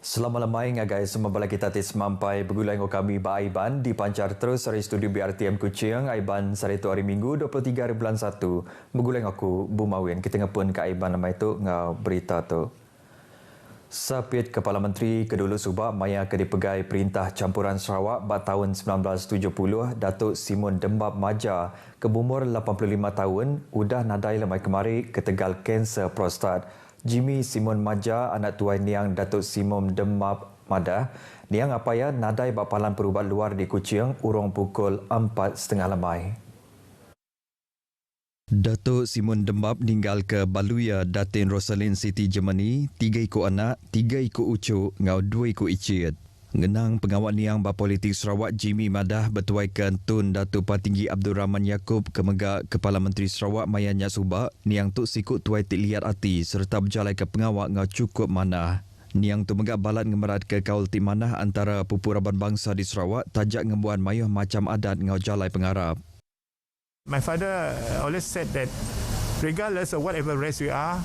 Selama-lamai ngagai semua bala kita tis mampai bergulai dengan kami Ba Aiban dipancar terus dari studio BRTM Kuching. Aiban hari itu hari Minggu 23 hari bulan 1. Bergulai dengan aku Bu Mawin. Kita ngepun ke Aiban nama itu ngau berita tu. Sapit Kepala Menteri Kedulu Subak maya ke dipegai Perintah Campuran Sarawak pada tahun 1970 Datuk Simon Dembab Maja ke umur 85 tahun udah nadai lemai kemari ketegal kanser prostat. Jimmy Simon Maja, anak tuai Niang Datuk Simon Dembab Madah, Niang apaya nadai bapalan perubat luar di Kuching urung pukul 4.30 lemai. Datuk Simon Dembab meninggal ke Baluya, Datin Rosalind City, Germany, 3 ikut anak, 3 ikut ucuk, ngau 2 ikut icit. Ngenang pengawal Niang Bapolitik Sarawak Jimmy Madah bertuaikan Tun Datuk Patinggi Abdul Rahman Yaakob Kemegak Kepala Menteri Sarawak Maya Nyak Subak, Niang tu sikut tuai tik liat hati serta berjalai ke pengawal ngau cukup manah. Niang tu megak balat ngemerat ke kaul tik manah antara pupu Raban Bangsa di Sarawak tajak ngembuan mayuh macam adat ngau jalai pengarap. My father always said that regardless of whatever race we are,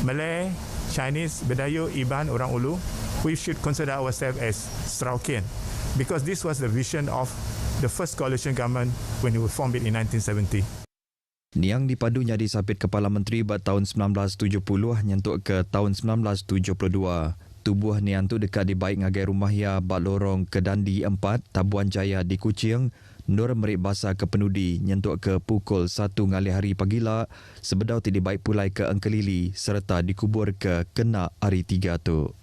Malay, Chinese, Bedayu, Iban, orang Ulu, we should consider ourselves as Sarawakian because this was the vision of the first coalition government when we formed it in 1970. Niang dipadunya disapit Kepala Menteri pada tahun 1970 nyentuk ke tahun 1972. Tubuh Niang tu dekat di baik ngagai rumah ya bak lorong ke Dandi 4, Tabuan Jaya di Kuching, Nur Merik Basa ke Penudi nyentuk ke pukul 1 ngali hari pagila, sebedau ti baik pulai ke Engkelili serta dikubur ke Kenak hari 3 tu.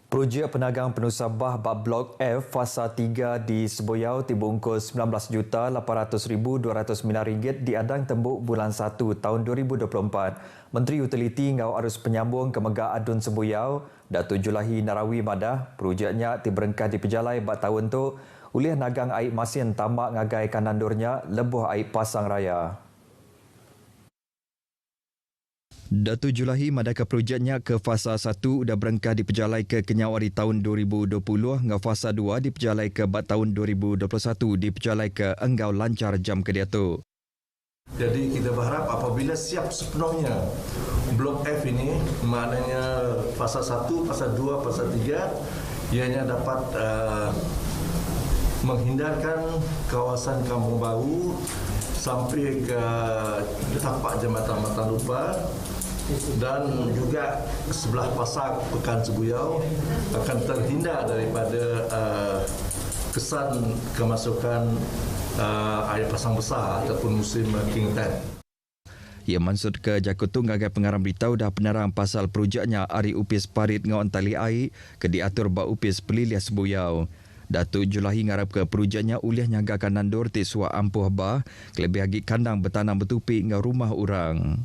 Projek penagang penusabah bab Blok F Fasa 3 di Seboyau dibungkus RM19,800,209 diadang tembuk bulan 1 tahun 2024. Menteri Utiliti ngau arus penyambung ke Megak Adun Seboyau, Datuk Julahi Narawi Madah, projeknya diberengkah di pejalai bab tahun tu oleh nagang air masin tamak ngagai kanandurnya lebuh air pasang raya. Datuk Julahi madaka projeknya ke fasa 1 dah berengkah diperjalai ke Kenyawari tahun 2020 ngau fasa 2 diperjalai ke bat tahun 2021 diperjalai ke Enggau lancar jam kedia tu. Jadi kita berharap apabila siap sepenuhnya Blok F ini, maknanya fasa 1, fasa 2, fasa 3, ianya dapat menghindarkan kawasan Kampung Baru sampai ke tapak Jambatan Matan Lupa dan juga sebelah pasar Pekan Seboyau akan terhindar daripada kesan kemasukan air pasang besar ataupun musim King Tide. Ia maksud ke Jakutu ngagai pengarang beritahu dah penerang pasal projeknya Ari Upis Parit ngawan tali air ke diatur bak Upis Peliliah Seboyau. Datuk Julahi ngarap ke projeknya ulih nyagakan nandur ti suak ampuh bah kelebih hagi kandang bertanam bertupi ngau rumah orang.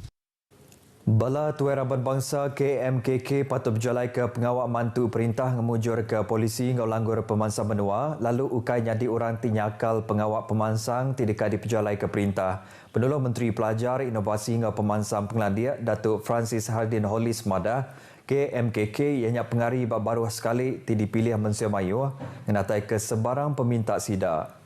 Bala Tuai Raban Bangsa KMKK patut berjalai ke pengawal mantu perintah ngemujur ke polisi ngau langgur pemansang menua lalu ukai nyadi orang tinyakal pengawal pemansang ti dekat diperjalai ke perintah. Penolong Menteri Pelajar, Inovasi ngau pemansang Pengladiak Datuk Francis Hardin Hollis Madah KMKK ianya pengari bab baru sekali ti dipilih Mensia Mayu ngenatai ke sebarang peminta sidak.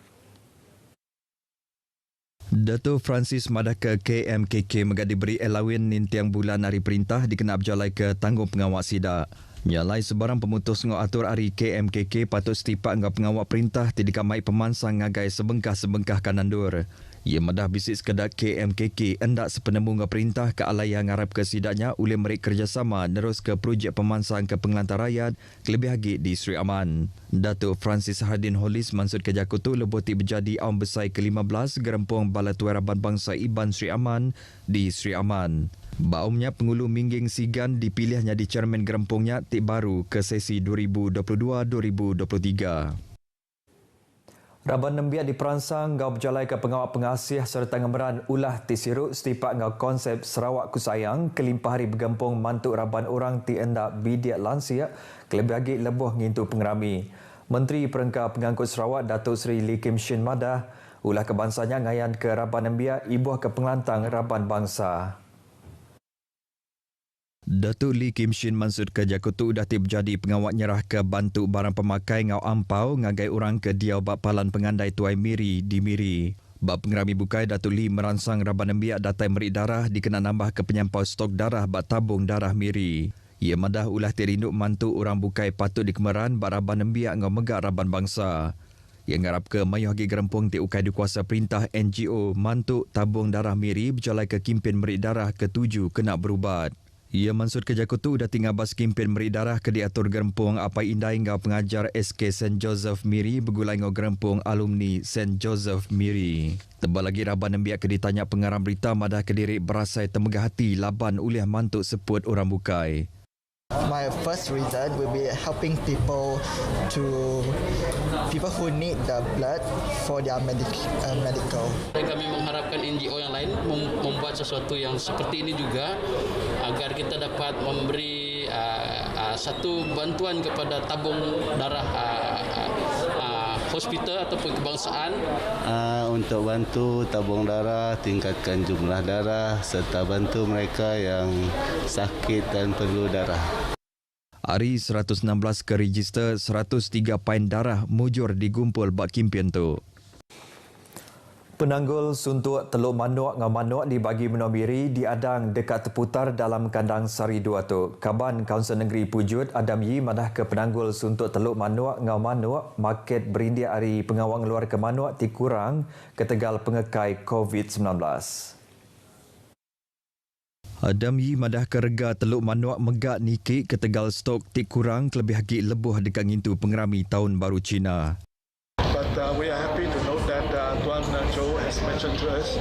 Datuk Francis Madah ke KMKK megak diberi elawin nintiang bulan hari perintah dikenal berjalai ke tanggung pengawal sidak. Nyalai sebarang pemutus ngau atur hari KMKK patut setipak ngau pengawal perintah ti dikamai pemansang ngagai sebengkah-sebengkah kanandur. Ia madah bisik sekedak KMKK hendak sepenemu ngau perintah ke alai yang ngarap ke sidaknya oleh mereka kerjasama nerus ke projek pemansang ke pengelantar rakyat kelebih lagi di Sri Aman. Datuk Francis Hardin Hollis maksud ke Jakutu lebuh ti berjadi awam besar ke-15 gerempung Bala Tuai Raban Bangsa Iban Sri Aman di Sri Aman. Baumnya pengulu Mingging Sigan dipilihnya di cermin gerempungnya ti baru ke sesi 2022-2023. Raban Nembiak diperansang ngau berjalai ke pengawal pengasih serta ngemeran ulah ti siruk setipak ngau konsep Sarawak Ku Sayang kelimpah hari bergempung mantuk Raban orang ti endak bidiak lansia kelebih lagi lebuh ngintu pengerami. Menteri Perengkah Pengangkut Sarawak Datuk Seri Lee Kim Shin Madah ulah kebangsanya ngayan ke Raban Nembiak ibuh ke pengelantang Raban Bangsa. Datuk Lee Kim Shin maksud ke Jakutu dah terjadi pengawal nyerah ke bantu barang pemakai ngau ampau ngagai orang ke diau bak palan pengandai Tuai Miri di Miri. Bab pengerami bukai Datuk Lee meransang Raban Nembiak datai merik darah dikena nambah ke penyampau stok darah bak tabung darah Miri. Ia madah ulah terinduk mantu orang bukai patut dikemeran bak raban nembiak ngau megak raban bangsa. Ia ngarap ke mayuh hagi gerempung ti ukai dikuasa perintah NGO mantu tabung darah Miri berjalai ke kempen merik darah ke-7 kena berubat. Ia mansur ke Jakutu dah tinggal bas kempen merik darah ke diatur gerempung apa indai ngau pengajar SK St. Joseph Miri bergulai ngau gerempung alumni St. Joseph Miri. Tebal lagi raban nembiak ke ditanya pengarang berita madah kediri berasai temegah hati laban ulih mantuk seput orang bukai. My first reason will be helping people who need the blood for their medical. Kami mengharapkan NGO yang lain membuat sesuatu yang seperti ini juga agar kita dapat memberi satu bantuan kepada tabung darah hospital ataupun kebangsaan untuk bantu tabung darah, tingkatkan jumlah darah serta bantu mereka yang sakit dan perlu darah. Hari 116 ke register 103 pain darah mujur digumpul bak kimpian tu. Penanggul suntuk Teluk Manuk ngau Manuk dibagi menua Miri diadang dekat terputar dalam kandang Sari 2 tu. Kaban Kaunsil Negeri Pujut Adam Yi madah ke penanggul suntuk Teluk Manuk ngau Manuk market berindia hari pengawang luar ke Manuk ti kurang ketegal pengekai COVID-19. Adam Yi madah ke rega Teluk Manuk megak nikik ketegal stok ti kurang kelebih haki lebuh dekat ngintu pengerami tahun baru Cina. But we are happy to note that Tuan Joe has mentioned to us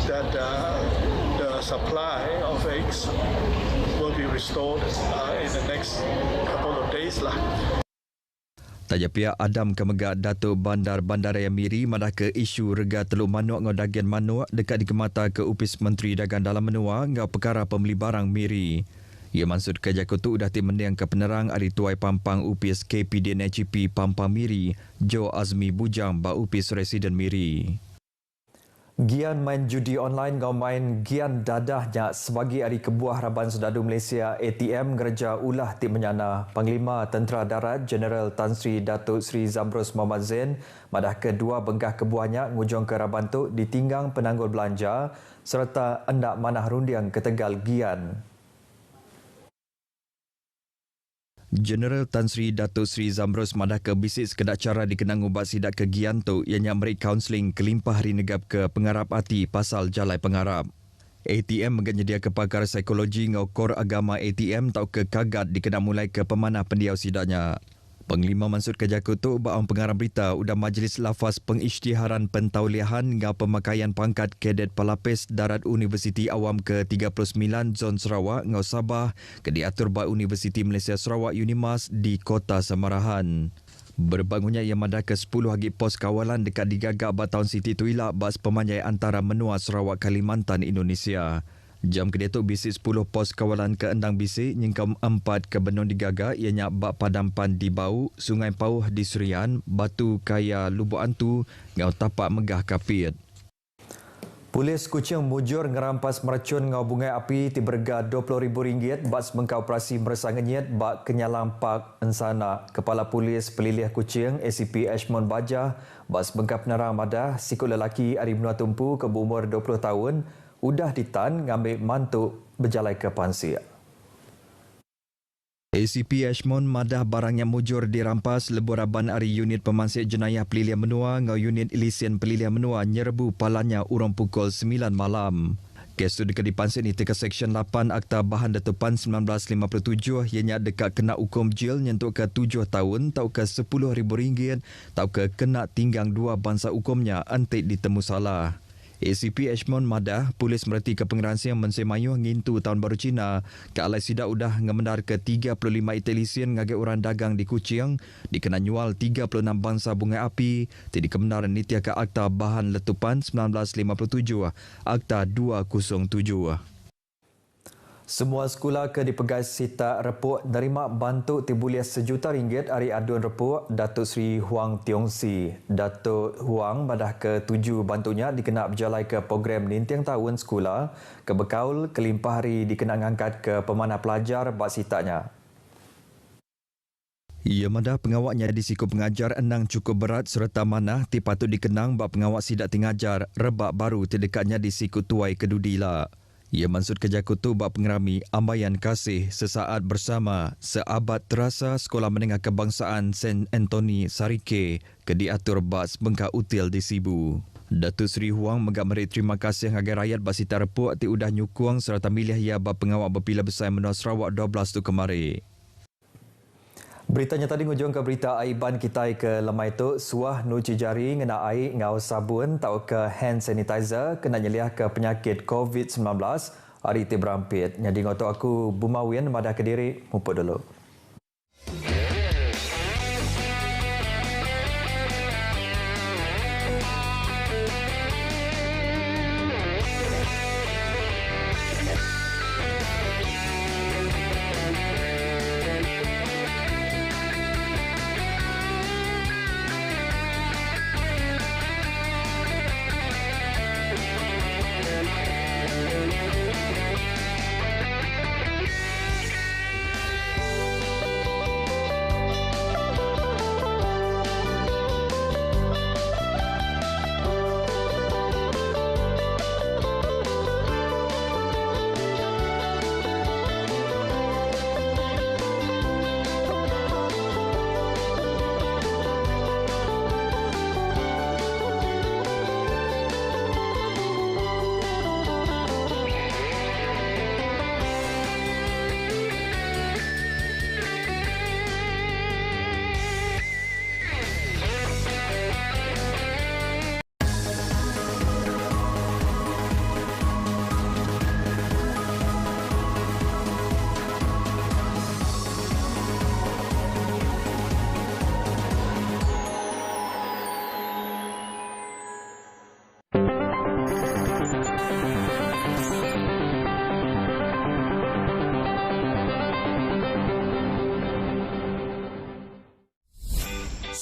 that the supply of eggs will be restored in the next couple of days lah. Taja pihak Adam Kemegak Datuk Bandaraya Miri madah ke isu rega Teluk Manuk ngau dagian manuk dekat dikemata ke Upis Menteri Dagang Dalam Menua ngau perkara pembeli barang Miri. Ia maksud ke Jakutu dah mendiang ke penerang ahli tuai pampang Upis KPD NHP Pampang Miri, Joe Azmi Bujang ba Upis Residen Miri. Gian main judi online ngau main gian dadahnya sebagai ahli kebuah Raban Serdadu Malaysia ATM gereja ulah ti menyana Panglima Tentera Darat Jeneral Tan Sri Datuk Sri Zamrus Muhammad Zain madah kedua benggah kebuahnya ngujung ke Raban tu ditinggang penanggul belanja serta hendak manah rundiang ke Tegal Gian. Jeneral Tan Sri Datuk Sri Zamrus madah ke bisik sekedar cara dikenang ubat sidak ke Gian tu ianya merik kaunseling kelimpah hari negap ke pengarap hati pasal jalai pengarap. ATM menyedia ke pakar psikologi ngau kor agama ATM tau ke kagat dikenang mulai ke pemanah pendiau sidaknya. Panglima Mansur ke Jakutu baang pengarang berita udah majlis lafaz pengisytiharan pentauliahan ngau pemakaian pangkat Kadet Pelapis Darat Universiti Awam ke-39 Zon Sarawak ngau Sabah ke diatur ba Universiti Malaysia Sarawak Unimas di Kota Samarahan. Berbangunnya ia madah ke 10 hagi pos kawalan dekat digagak ba Town City Tuilak bas pemanjai antara menua Sarawak Kalimantan Indonesia. Jam kedua tu bisik 10 pos kawalan ke Endang Bisik nyingkam 4 ke Benong Digagak ianya bak Padampan di Bau, Sungai Pauh di Surian, Batu Kaya Lubuk Antu ngau tapak megah Kapit. Polis Kuching mujur ngerampas meracun ngau bungai api ti berga RM20,000 bas mengkau operasi meresanganyet bak Kenyalang Park Ensana. Kepala Polis Pelilih Kuching ACP Ashmon Bajah bas mengkau penerang madah sikut lelaki Ari Menua Tumpu ke berumur 20 tahun udah ditan ngambil mantuk berjalai ke Pansir. ACP Ashmon madah barang yang mujur dirampas leburaban hari unit pemansir jenayah Pelilihan Menua ngau unit ilisian Pelilihan Menua nyerbu palanya urang pukul 9 malam. Kes tu dekat dipansir ni teka Seksyen 8 Akta Bahan Datupan 1957 ianya dekat kena hukum jil nyentuk ke 7 tahun tau ke RM10,000 tau ke kena tinggang 2 bangsa hukumnya antik ditemu salah. ACP Ashmon madah polis merhati ke pengeransian mensemayuh ngintu tahun baru Cina ke alai sidak udah ngemendar ke 35 itilisian ngagai orang dagang di Kuching dikena nyual 36 bangsa bunga api ti dikemendar nitia ke Akta Bahan Letupan 1957 Akta 207. Semua sekolah ke dipegai Sita Repuk nerima bantu tibulia RM1,000,000 hari aduan repuk Datuk Sri Huang Tiongsi. Datuk Huang madah ke-7 bantunya dikena berjalai ke program nintiang tahun sekolah ke Bekaul kelimpah hari dikena ngangkat ke pemanah pelajar bak sitanya. Ia madah pengawaknya di siku pengajar enang cukup berat serta manah ti patut dikenang bak pengawak sidak tingajar rebak baru terdekatnya di siku tuai kedudila. Ia maksud kerja kutu bak pengerami ambaian kasih sesaat bersama seabad terasa Sekolah Menengah Kebangsaan St. Anthony Sarike ke diatur bak sebengkak util di Sibu. Datuk Seri Huang mengamari terima kasih agar rakyat Basita Repuk ti udah nyukuang serta milih ia bak pengawal berpila besar menua Sarawak 12 tu kemari. Beritanya tadi ngujung ke berita aiban kita ke lemai tu suah nuci jari ngena air ngau sabun tau ke hand sanitizer kena nyeliah ke penyakit COVID-19 hari ti berampit. Jadi ngotok aku Bumawin madah Kediri mumput dulu.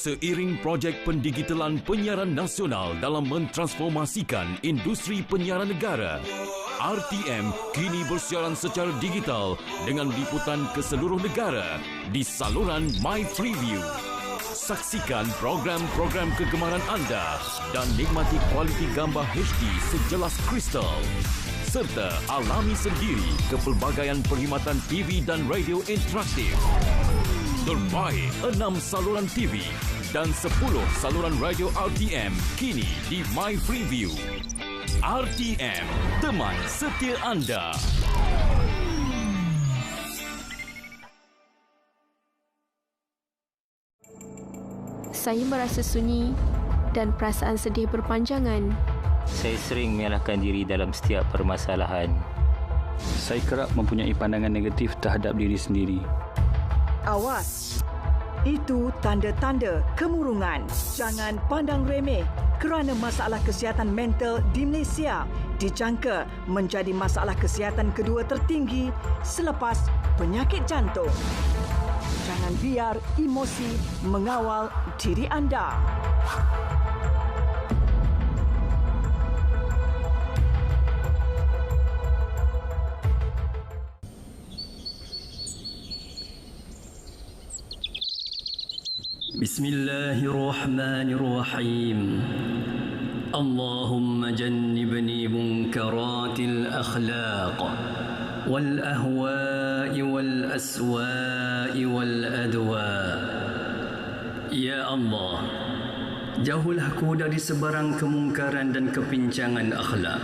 Seiring projek pendigitalan penyiaran nasional dalam mentransformasikan industri penyiaran negara, RTM kini bersiaran secara digital dengan liputan ke seluruh negara di saluran My Freeview. Saksikan program-program kegemaran anda dan nikmati kualiti gambar HD sejelas kristal. Serta alami sendiri kepelbagaian perkhidmatan TV dan radio interaktif. Terbaik 6 saluran TV dan 10 saluran radio RTM kini di My Freeview. RTM, teman setia anda. Saya merasa sunyi dan perasaan sedih berpanjangan. Saya sering menyalahkan diri dalam setiap permasalahan. Saya kerap mempunyai pandangan negatif terhadap diri sendiri. Awas, itu tanda-tanda kemurungan. Jangan pandang remeh kerana masalah kesihatan mental di Malaysia dijangka menjadi masalah kesihatan kedua tertinggi selepas penyakit jantung. Jangan biar emosi mengawal diri anda. Bismillahirrahmanirrahim. Allahumma jannibni munkaratil akhlaq wal ahwa'i wal aswa'i wal adwa. Ya Allah, jauhlah aku dari sebarang kemungkaran dan kepincangan akhlak,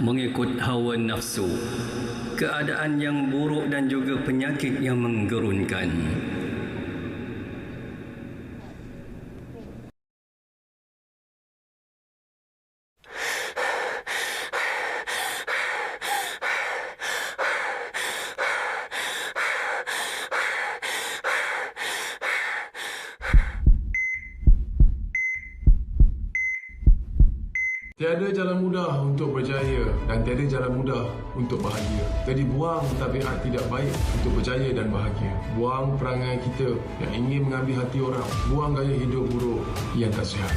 mengikut hawa nafsu, keadaan yang buruk dan juga penyakit yang menggerunkan. Tiada jalan mudah untuk berjaya dan tiada jalan mudah untuk bahagia. Jadi buang tabiat tidak baik untuk berjaya dan bahagia. Buang perangai kita yang ingin mengambil hati orang. Buang gaya hidup buruk yang tak sihat.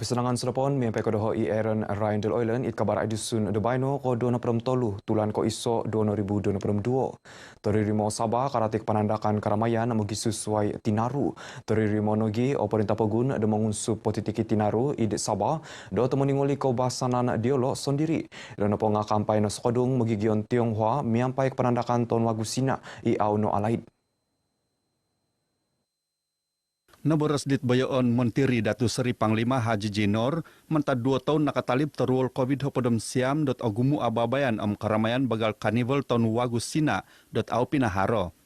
Kepesenangan sedapon miampai ko doho i Aaron Ryan del Oilen it kabar adisun de baino ko 2023 tulan ko iso 2022. Toririmo Sabah karatik penandakan keramaian mugi sesuai tinaru. Toririmo nogi o perintah pegun de mengunsup potitiki tinaru id Sabah do temeningoli ko basanan dialog sendiri. Lona ponga kampai no skodung mugi gion Tionghoa miampai penandakan ton wagusina i auno alaid. Naboras dit bayoon Menteri Datu Seri Panglima Haji Jinor mentad 2 tahun nakatalib teruol COVID hopodom siam dot agumu ababayan keramaian bagal karnival tahun wagus sina dot au pinaharo.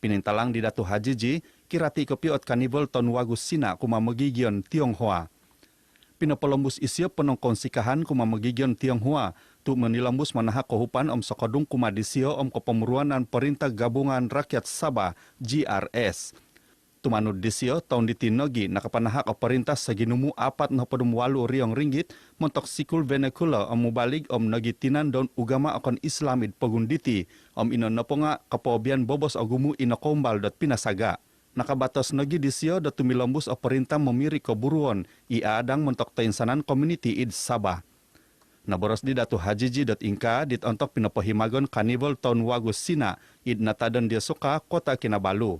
Pinintalang di Datu Haji Ji kirati kepiot karnival tahun wagus sina kuma megigion Tionghoa. Pinapolembus isio penongkon sikahan kuma megigion Tionghoa tu menilambus manahak kohupan sokodung kuma disio kepemeruanan Perintah Gabungan Rakyat Sabah GRS. Tumanud disio tahun ditinogi nakapanahak perintah saginumu 4.8 riong ringgit montok sikul venekula mubalig nogi tinan don ugama akon Islamid pagunditi inon naponga kapobian bobos agumu inokombal dot pinasaga. Nakabatas nogi disio dot tumilambus perintah memiri keburuan adang montok tainsanan community id Sabah. Naboros di Datu Hajiji Inka dit ontok pinapahimagon karnival tahun wagus sina id natadan dia suka kota Kinabalu.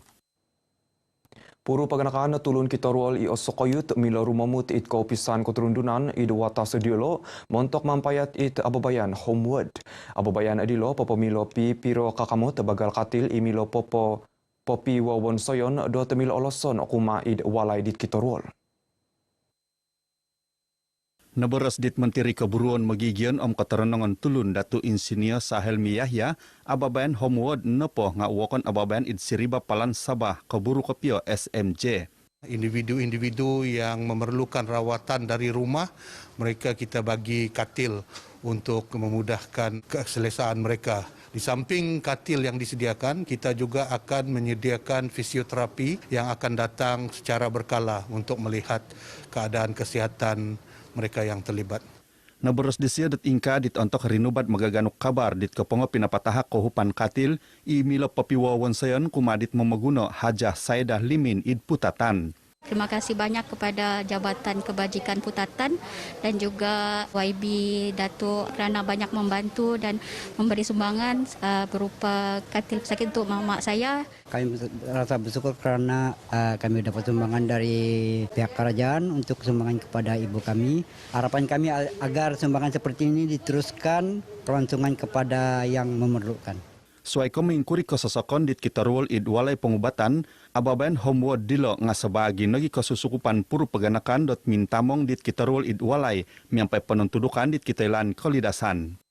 Puru paganakan tulun kita rual i osokoyut mila rumamut it kaupisan keturundunan i dewata sediolo montok mampayat it ababayan homeward. Ababayan adilo popo milo pi piro kakamot bagal katil i milo popo popi wawon soyon do temil oloson kuma id walai dit kita rual. Naboras dit Menteri Keburuan Megigion keterenangan tulun Datu Insinyur Sahelmi Yahya ababayan homeward nepo ngawakon ababayan id Siriba Palan Sabah keburu kepio SMJ. Individu-individu yang memerlukan rawatan dari rumah, mereka kita bagi katil untuk memudahkan keselesaan mereka. Di samping katil yang disediakan, kita juga akan menyediakan fisioterapi yang akan datang secara berkala untuk melihat keadaan kesihatan mereka yang terlibat. Naboros disia det ingka dit ontok rinubat magaganuk kabar dit kepongo pinapatahak kohupan katil i milo papiwawon sayon kumadit memeguno Hajah Saidah Limin id Putatan. Terima kasih banyak kepada Jabatan Kebajikan Putatan dan juga YB Dato' kerana banyak membantu dan memberi sumbangan berupa katil sakit untuk mak saya. Kami rasa bersyukur kerana kami dapat sumbangan dari pihak kerajaan untuk sumbangan kepada ibu kami. Harapan kami agar sumbangan seperti ini diteruskan kelangsungan kepada yang memerlukan. Suai mengkuri kesosokon dit kita ruol id walai pengobatan, ababayan homeward dilo ngasabagi nagi kesusukupan puru peganakan dot mintamong dit kita ruol id walai, miampai penentudukan dit kita ilan kolidasan.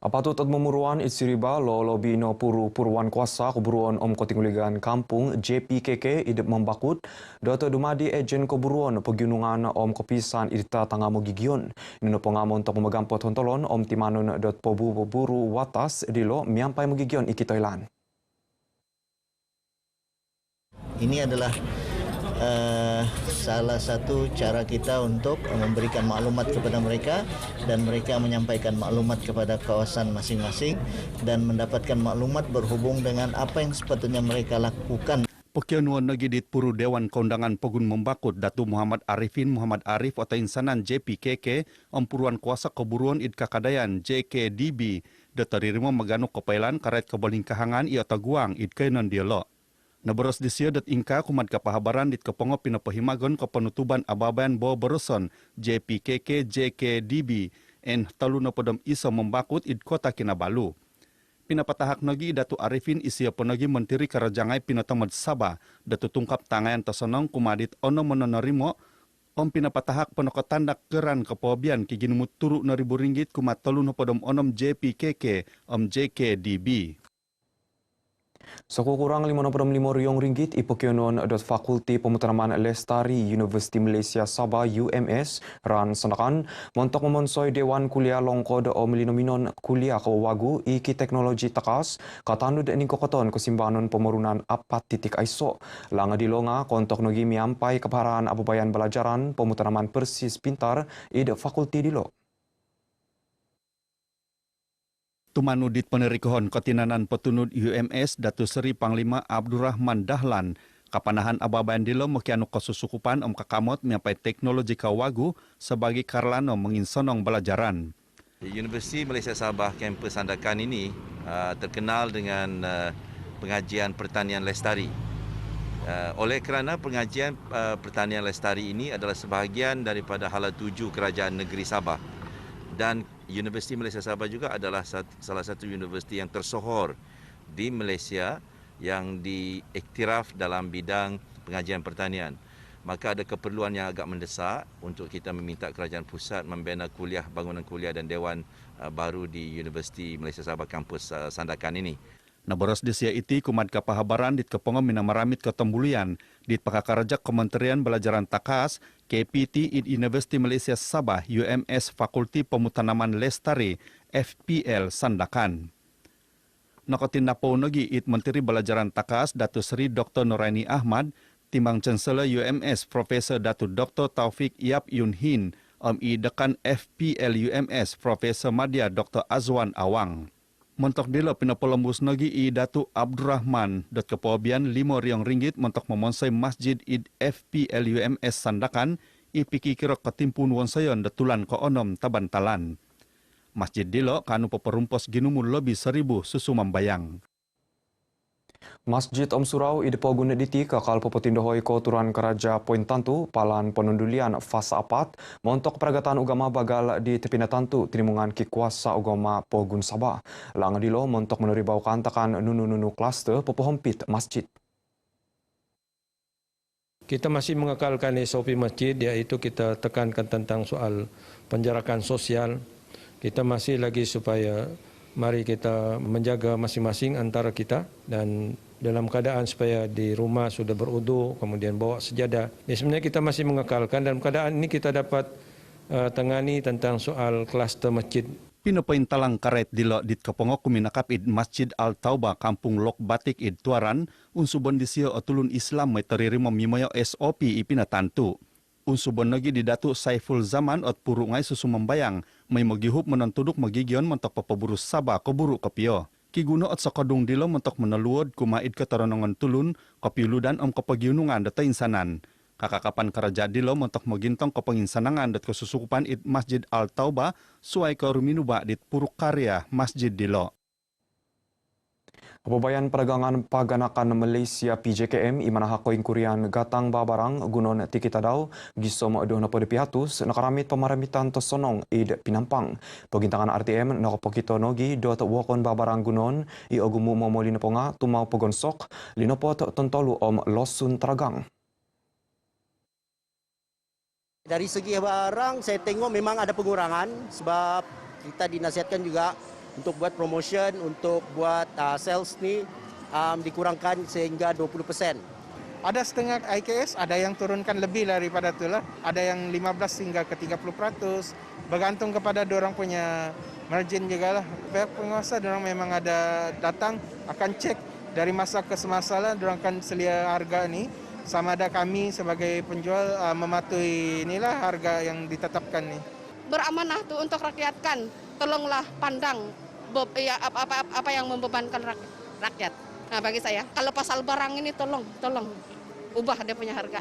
Apatut at memuruan it Siriba lo lobi no puruan kuasa keburuan kotinguligan kampung JPKK idep membakut data dumadi ejen keburuan pegunungan kepisan irta tangga mogigion nino pengamon untuk memegang potontolon timanun pobu buru watas dilo miampai mogigion ikitoilan. Ini adalah salah satu cara kita untuk memberikan maklumat kepada mereka dan mereka menyampaikan maklumat kepada kawasan masing-masing dan mendapatkan maklumat berhubung dengan apa yang sepatutnya mereka lakukan. Pekianuan nagi dit puru Dewan Kondangan Pegun Membakut Datu Muhammad Arifin Muhammad Arif atau insanan JPKK puruan kuasa keburuan id kakadayan JKDB dataririmo meganuk kepailan karet kebalingkahangan ia taguang id kainan dialog. Naboros disio dat ingka kumat kapahabaran dit kepongo pinapahimagon kepenutuban ababayan bo beruson JPKK JKDB en taluna podom iso membakut id kota Kinabalu. Pinapatahak nogi Datu Arifin isia ponogi Menteri Karajangai Pinatamad Sabah datu tungkap tangayan tasonong kumadit ono mononorimo pinapatahak penokotandak keran kepobian kiginumut turu Rp1,000 kumat taluna podom onom JPKK JKDB. Sekurang RM55 ipokionon dot Fakulti Pemuteraman Lestari Universiti Malaysia Sabah UMS ran senakan montok memonsoi Dewan Kuliah Longkod melinominon kuliah kewagu iki teknologi takas katanud ning kokoton kesimbanon pemerunan 4.0 langa dilonga kontok nogi miampai kepaharan ababayan belajaran pemuteraman persis pintar id fakulti dilo. Tumanudit penerikohon Ketinanan Petunud UMS Datu Seri Panglima Abdurrahman Dahlan Kapanahan ababayan dilo makianu kesusukupan kakamot menyapai teknologi kawagu sebagai karlano menginsonong belajaran. Universiti Malaysia Sabah kampus Sandakan ini terkenal dengan pengajian pertanian lestari. Oleh kerana pengajian pertanian lestari ini adalah sebahagian daripada hala tuju Kerajaan Negeri Sabah, dan Universiti Malaysia Sabah juga adalah salah satu universiti yang tersohor di Malaysia yang diiktiraf dalam bidang pengajian pertanian. Maka ada keperluan yang agak mendesak untuk kita meminta Kerajaan Pusat membina bangunan kuliah dan dewan baru di Universiti Malaysia Sabah kampus Sandakan ini. Naboros desia iti kumat kapahabaran dit kepongom minamaramit ketembulian dit pakakarajak Kementerian Belajaran Takas KPT in Universiti Malaysia Sabah UMS Fakulti Pemutanaman Lestari FPL Sandakan. Nakotin napau nogi it Menteri Belajaran Takas Datuk Seri Dr. Nuraini Ahmad timbang Chancellor UMS Profesor Datuk Dr. Taufik Yap Yun Hin i dekan FPL UMS Profesor Madya Dr. Azwan Awang. Mentok dilo pinapolembus nogi i Datuk Abdurrahman dot kepobian RM5 mentok memonsai masjid id FPL UMS Sandakan i piki kirok ketimpun wonsayon detulan ko onom tabantalan. Masjid dilo kanu peperumpos ginumun lebih 1,000 susu membayang. Masjid Om Surau Idepo Guna Diti kakal pepetindohoi ko turan keraja poin tantu palan penundulian fasa apat montok peragatan ugama bagal di tepina tantu tinimungan ki kuasa ugama Pogun Sabah. Lang dilo montok meneribau kantakan nunu-nunu klaster pepohompit masjid. Kita masih mengekalkan SOP masjid, yaitu kita tekankan tentang soal penjarakan sosial. Kita masih lagi supaya mari kita menjaga masing-masing antara kita dan dalam keadaan supaya di rumah sudah berudu, kemudian bawa sejadah. Sebenarnya kita masih mengekalkan dalam keadaan ini kita dapat tangani tentang soal kluster masjid. Pinopoin talang karet dilo dit kepongok kuminakap id Masjid Al-Taubah Kampung Lok Batik id Tuaran unsubon disio otulun Islam meteriri memimayo SOP ipinatantu. Unsubon lagi di Datuk Saiful Zaman ot purungai susu membayang may magihub menantuduk magigion mentok papaburu Sabah keburu kopio. Kiguno ot sakadung dilo mentok meneluod kumaid ketaronongan tulun kopiludan kepagiunungan data insanan. Kakakapan keraja dilo mentok magintong kepenginsanangan dat kesusukupan id Masjid Al-Taubah suai ke ruminuba dit Puruk Karya Masjid dilo. Kebabayan Perdagangan Paganakan Malaysia PJKM imana hakoing kurian gatang babarang gunon tikitadaw gisom dohna pada pihatus nakaramit pamaramitan tosonong id Pinampang. Pagintangan RTM nakapokito nogi dot wakon babarang gunon i ogumu momoli naponga tumau pagonsok linopot tontolu losun Tragang. Dari segi barang saya tengok memang ada pengurangan sebab kita dinasihatkan juga untuk buat promotion, untuk buat sales ni dikurangkan sehingga 20%. Ada setengah IKS, ada yang turunkan lebih daripada itulah. Ada yang 15 hingga ke 30%. Bergantung kepada dorang punya margin juga lah. Pihak penguasa dorang memang ada datang, akan cek dari masa ke semasa lah. Dorang akan selia harga ni. Sama ada kami sebagai penjual mematuhi inilah harga yang ditetapkan ni. Beramanah tu untuk rakyat kan, tolonglah pandang apa yang membebankan rakyat. Nah, bagi saya, kalau pasal barang ini tolong ubah dia punya harga.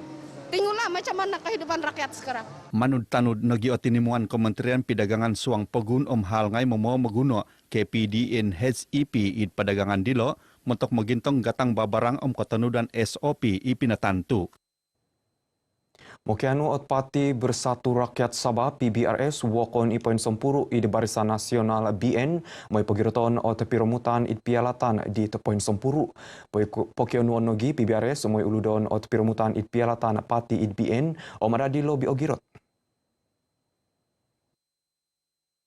Tengoklah macam mana kehidupan rakyat sekarang. Manud tanud nagi otinimuan Kementerian Perdagangan Suang Pegun hal ngai mau maguno KPD in HEP id perdagangan dilo mentok magintong gatang babarang kotanudan SOP ipinatantu. Mokianu Otpati Bersatu Rakyat Sabah PBRS wakon ipoin sempuru id Barisan Nasional BN mai pagiroton ot piromutan id pialatan di tepoin sempuru. Pokianu nogi PBRS mai uludon ot piromutan id pialatan pati id BN omaradi lobi ogirot.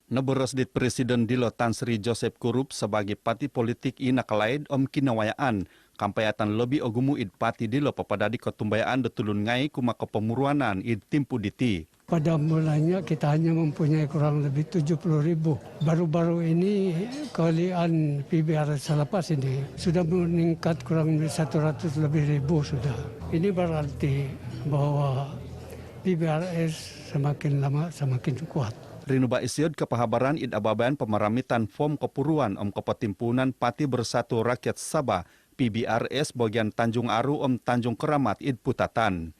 Naboros dit Presiden Dilo Tan Sri Joseph Kurup sebagai parti politik inakalaid kinawayaan kampayatan lobi ogumu id pati dilo papadadi ketumbayaan detulun ngai kuma kepemuruanan id timpu diti. Pada mulanya kita hanya mempunyai kurang lebih 70,000. Baru-baru ini kalian PBRS selepas ini sudah meningkat kurang lebih 100 lebih ribu sudah. Ini berarti bahwa PBRS semakin lama semakin kuat. Rinuba isiod kepahabaran id ababan pemeramitan form kepuruan kepetimpunan Parti Bersatu Rakyat Sabah PBRS bagian Tanjung Aru Tanjung Keramat id Putatan.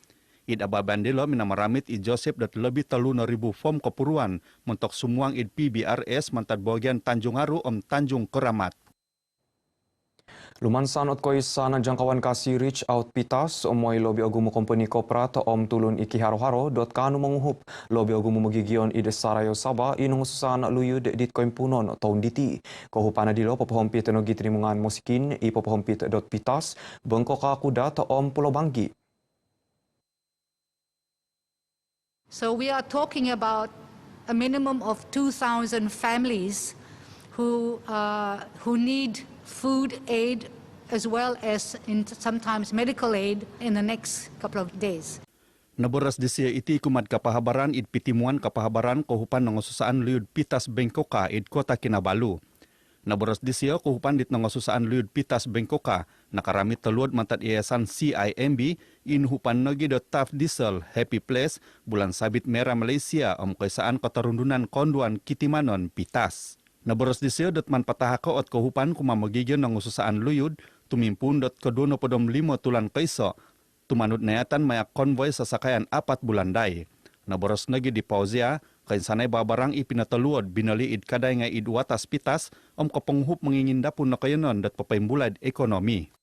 Id ababandelo minamaramit id Joseph dat lebih 3,000 form kepuruan mentok sumuang id PBRS mantat bagian Tanjung Aru Tanjung Keramat. Lumansan ot koisan jangkawan kasih reach out pitas omoi lobi agumu company koprat tulun iki haro-haro dot kanu menguhup lobi agumu magigion ide Sarayo Sabah inung susan luyud dit koimpunon tahun diti kohupana dilo popohompit no gitrimungan musikin i popohompit dot pitas bengkoka kudat Pulau Banggi. So we are talking about a minimum of 2,000 families who need food aid as well as sometimes medical aid in the next couple of days. Naboras disia iti kumad kapahabaran id pitimuan kapahabaran kohupan nangosusaan liud pitas Bengkoka id kota Kinabalu. Naboras disia kohupan dit nangosusaan liud pitas Bengkoka nakaramit teluod mantat yayasan CIMB inhupan nagi dot taf diesel Happy Place bulan sabit merah Malaysia kaisaan keterundunan konduan Kitimanon pitas. Naboros disio dot man patahako at kohupan kumamagigyan ng ususaan luyud, tumimpun dot kaduno podom 5 tulan kaiso, tumanod nayatan maya konvoy sa sakayan 4 bulanday. Naboros nagi di pauzia, kain sanay babarang ipinataluod binaliid kaday nga idwatas pitas, kapanghup mangingindapon na kayanon dot papayimbulad ekonomi.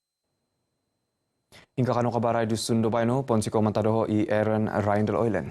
Hingga kanu kabaray dusun Dubai no, ponsiko mantadoho i Aaron Ryan del Oilen.